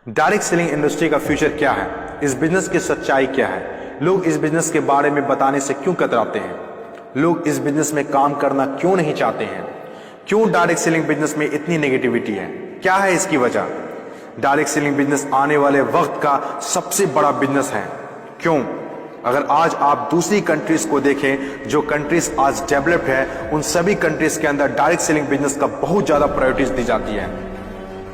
Direct selling industry का future क्या है, इस बिजनेस की सच्चाई क्या है, लोग इस बिजनेस के बारे में बताने से क्यों कतराते हैं, लोग इस बिजनेस में काम करना क्यों नहीं चाहते हैं, क्यों डायरेक्ट सेलिंग बिजनेस में इतनी नेगेटिविटी है, क्या है इसकी वजह। डायरेक्ट सेलिंग बिजनेस आने वाले वक्त का सबसे बड़ा बिजनेस है। क्यों? अगर आज आप दूसरी कंट्रीज को देखें, जो कंट्रीज आज डेवलप्ड है, उन सभी कंट्रीज के अंदर डायरेक्ट सेलिंग बिजनेस का बहुत ज्यादा प्रायोरिटीज दी जाती है,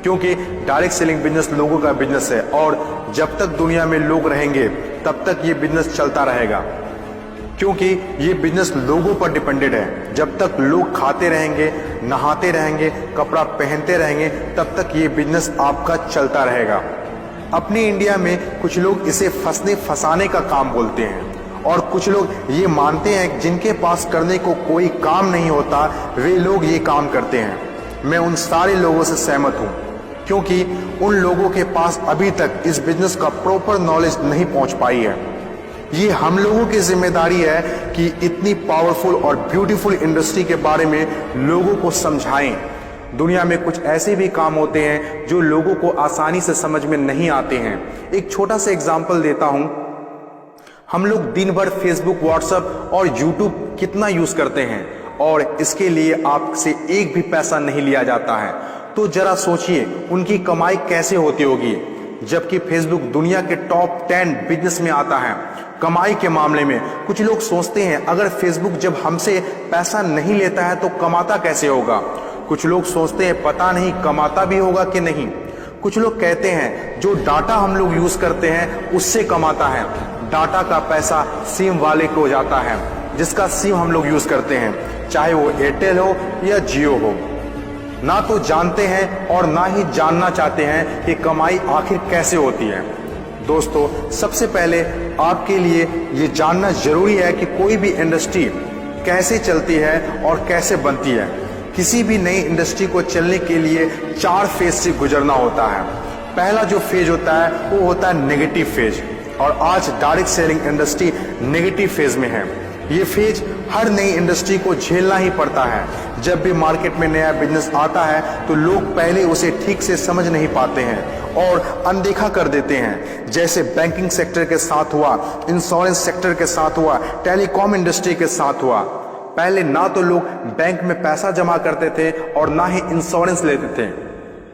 क्योंकि डायरेक्ट सेलिंग बिजनेस लोगों का बिजनेस है और जब तक दुनिया में लोग रहेंगे तब तक ये बिजनेस चलता रहेगा, क्योंकि ये बिजनेस लोगों पर डिपेंडेड है। जब तक लोग खाते रहेंगे, नहाते रहेंगे, कपड़ा पहनते रहेंगे, तब तक ये बिजनेस आपका चलता रहेगा। अपने इंडिया में कुछ लोग इसे फंसने फंसाने का काम बोलते हैं और कुछ लोग ये मानते हैं जिनके पास करने को कोई काम नहीं होता वे लोग ये काम करते हैं। मैं उन सारे लोगों से सहमत हूँ, क्योंकि उन लोगों के पास अभी तक इस बिजनेस का प्रॉपर नॉलेज नहीं पहुंच पाई है। ये हम लोगों की जिम्मेदारी है कि इतनी पावरफुल और ब्यूटीफुल इंडस्ट्री के बारे में लोगों को समझाएं। दुनिया में कुछ ऐसे भी काम होते हैं जो लोगों को आसानी से समझ में नहीं आते हैं। एक छोटा सा एग्जाम्पल देता हूं। हम लोग दिन भर फेसबुक, व्हाट्सएप और यूट्यूब कितना यूज करते हैं और इसके लिए आपसे एक भी पैसा नहीं लिया जाता है। तो जरा सोचिए उनकी कमाई कैसे होती होगी, जबकि फेसबुक दुनिया के टॉप 10 बिजनेस में आता है कमाई के मामले में। कुछ लोग सोचते हैं अगर फेसबुक जब हमसे पैसा नहीं लेता है तो कमाता कैसे होगा। कुछ लोग सोचते हैं पता नहीं कमाता भी होगा कि नहीं। कुछ लोग कहते हैं जो डाटा हम लोग यूज करते हैं उससे कमाता है। डाटा का पैसा सिम वाले को जाता है, जिसका सिम हम लोग यूज करते हैं, चाहे वो एयरटेल हो या जियो हो। ना तो जानते हैं और ना ही जानना चाहते हैं कि कमाई आखिर कैसे होती है। दोस्तों, सबसे पहले आपके लिए ये जानना जरूरी है कि कोई भी इंडस्ट्री कैसे चलती है और कैसे बनती है। किसी भी नई इंडस्ट्री को चलने के लिए 4 फेज से गुजरना होता है। पहला जो फेज होता है वो होता है नेगेटिव फेज, और आज direct selling industry negative phase में है। ये फेज हर नई इंडस्ट्री को झेलना ही पड़ता है। जब भी मार्केट में नया बिजनेस आता है तो लोग पहले उसे ठीक से समझ नहीं पाते हैं और अनदेखा कर देते हैं। जैसे बैंकिंग सेक्टर के साथ हुआ, इंश्योरेंस सेक्टर के साथ हुआ, टेलीकॉम इंडस्ट्री के साथ हुआ। पहले ना तो लोग बैंक में पैसा जमा करते थे और ना ही इंश्योरेंस लेते थे,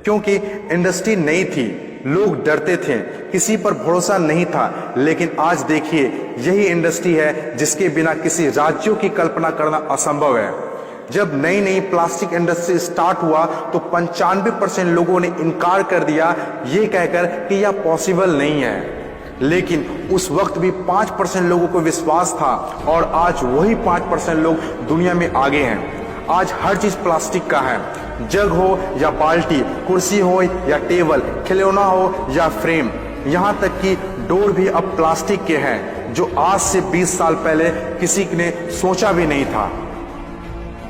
क्योंकि इंडस्ट्री नई थी, लोग डरते थे, किसी पर भरोसा नहीं था। लेकिन आज देखिए, यही इंडस्ट्री है जिसके बिना किसी राज्यों की कल्पना करना असंभव है। जब नई नई प्लास्टिक इंडस्ट्री स्टार्ट हुआ तो 95% लोगों ने इनकार कर दिया, ये कहकर कि यह पॉसिबल नहीं है। लेकिन उस वक्त भी 5% लोगों को विश्वास था और आज वही 5% लोग दुनिया में आगे हैं। आज हर चीज प्लास्टिक का है, जग हो या बाल्टी, कुर्सी हो या टेबल, खिलौना हो या फ्रेम, यहाँ तक कि डोर भी अब प्लास्टिक के हैं, जो आज से 20 साल पहले किसी ने सोचा भी नहीं था।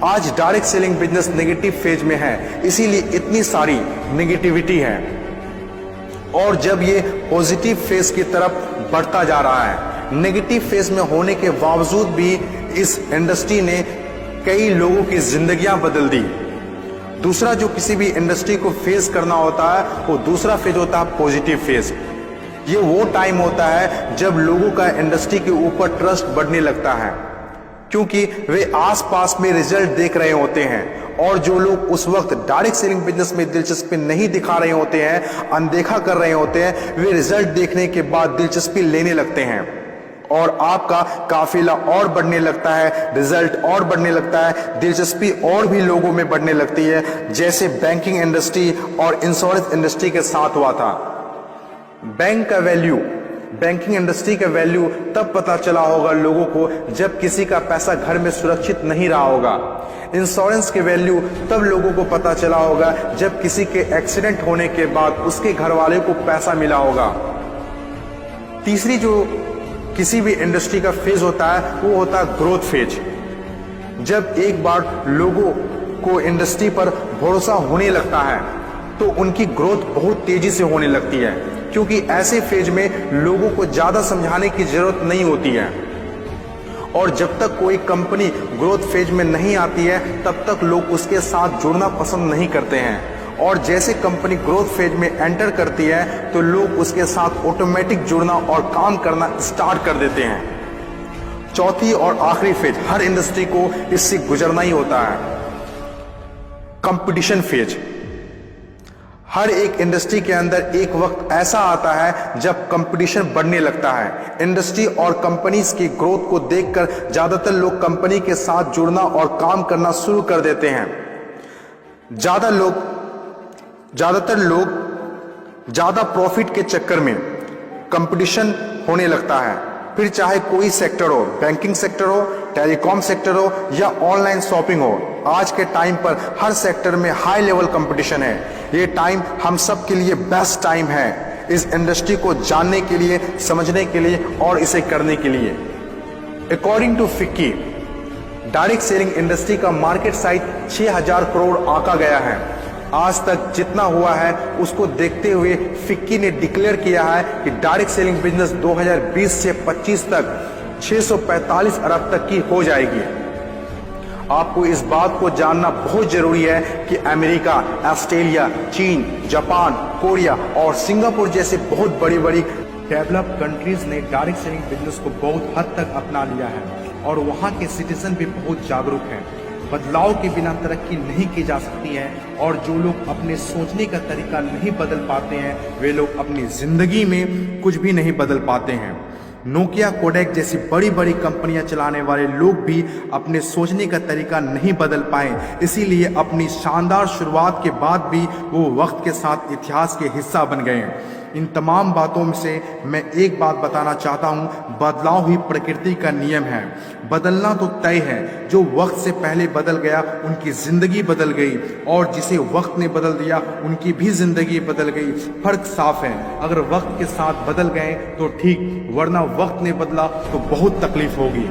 आज direct selling business negative phase में है, इसीलिए इतनी सारी नेगेटिविटी है। और जब ये पॉजिटिव फेज की तरफ बढ़ता जा रहा है, नेगेटिव फेज में होने के बावजूद भी इस इंडस्ट्री ने कई लोगों की जिंदगियां बदल दी। दूसरा जो किसी भी इंडस्ट्री को फेस करना होता है वो दूसरा फेज होता है पॉजिटिव फेज। ये वो टाइम होता है जब लोगों का इंडस्ट्री के ऊपर ट्रस्ट बढ़ने लगता है, क्योंकि वे आसपास में रिजल्ट देख रहे होते हैं। और जो लोग उस वक्त डायरेक्ट सेलिंग बिजनेस में दिलचस्पी नहीं दिखा रहे होते हैं, अनदेखा कर रहे होते हैं, वे रिजल्ट देखने के बाद दिलचस्पी लेने लगते हैं और आपका काफिला और बढ़ने लगता है, रिजल्ट और बढ़ने लगता है, दिलचस्पी और भी लोगों में बढ़ने लगती है। जैसे बैंकिंग इंडस्ट्री और इंश्योरेंस इंडस्ट्री के साथ हुआ था। बैंकिंग इंडस्ट्री का वैल्यू तब पता चला होगा लोगों को जब किसी का पैसा घर में सुरक्षित नहीं रहा होगा। इंश्योरेंस के वैल्यू तब लोगों को पता चला होगा जब किसी के एक्सीडेंट होने के बाद उसके घर वाले को पैसा मिला होगा। तीसरी जो किसी भी इंडस्ट्री का फेज होता है वो होता है ग्रोथ फेज। जब एक बार लोगों को इंडस्ट्री पर भरोसा होने लगता है तो उनकी ग्रोथ बहुत तेजी से होने लगती है, क्योंकि ऐसे फेज में लोगों को ज्यादा समझाने की जरूरत नहीं होती है। और जब तक कोई कंपनी ग्रोथ फेज में नहीं आती है तब तक लोग उसके साथ जुड़ना पसंद नहीं करते हैं और जैसे कंपनी ग्रोथ फेज में एंटर करती है तो लोग उसके साथ ऑटोमेटिक जुड़ना और काम करना स्टार्ट कर देते हैं। चौथी और आखिरी फेज, हर इंडस्ट्री को इससे गुजरना ही होता है, कंपटीशन फेज। हर एक इंडस्ट्री के अंदर एक वक्त ऐसा आता है जब कंपटीशन बढ़ने लगता है। इंडस्ट्री और कंपनीज की ग्रोथ को देखकर ज्यादातर लोग कंपनी के साथ जुड़ना और काम करना शुरू कर देते हैं। ज्यादातर लोग ज्यादा प्रॉफिट के चक्कर में कंपटीशन होने लगता है, फिर चाहे कोई सेक्टर हो, बैंकिंग सेक्टर हो, टेलीकॉम सेक्टर हो या ऑनलाइन शॉपिंग हो। आज के टाइम पर हर सेक्टर में हाई लेवल कंपटीशन है। ये टाइम हम सब के लिए बेस्ट टाइम है, इस इंडस्ट्री को जानने के लिए, समझने के लिए और इसे करने के लिए। According to FICCI, direct selling industry का मार्केट साइज 6000 करोड़ आंका गया है। आज तक जितना हुआ है उसको देखते हुए फिक्की ने डिक्लेयर किया है कि डायरेक्ट सेलिंग बिजनेस 2020 से 25 तक 645 अरब तक की हो जाएगी। आपको इस बात को जानना बहुत जरूरी है कि अमेरिका, ऑस्ट्रेलिया, चीन, जापान, कोरिया और सिंगापुर जैसे बहुत बड़ी बड़ी डेवलप्ड कंट्रीज ने डायरेक्ट सेलिंग बिजनेस को बहुत हद तक अपना लिया है और वहां के सिटीजन भी बहुत जागरूक हैं। बदलाव के बिना तरक्की नहीं की जा सकती है और जो लोग अपने सोचने का तरीका नहीं बदल पाते हैं वे लोग अपनी जिंदगी में कुछ भी नहीं बदल पाते हैं। नोकिया, कोडेक जैसी बड़ी बड़ी कंपनियां चलाने वाले लोग भी अपने सोचने का तरीका नहीं बदल पाए, इसीलिए अपनी शानदार शुरुआत के बाद भी वो वक्त के साथ इतिहास के हिस्सा बन गए। इन तमाम बातों से मैं एक बात बताना चाहता हूँ, बदलाव ही प्रकृति का नियम है। बदलना तो तय है, जो वक्त से पहले बदल गया उनकी जिंदगी बदल गई और जिसे वक्त ने बदल दिया उनकी भी जिंदगी बदल गई। फर्क साफ है, अगर वक्त के साथ बदल गए तो ठीक, वरना वक्त ने बदला तो बहुत तकलीफ होगी।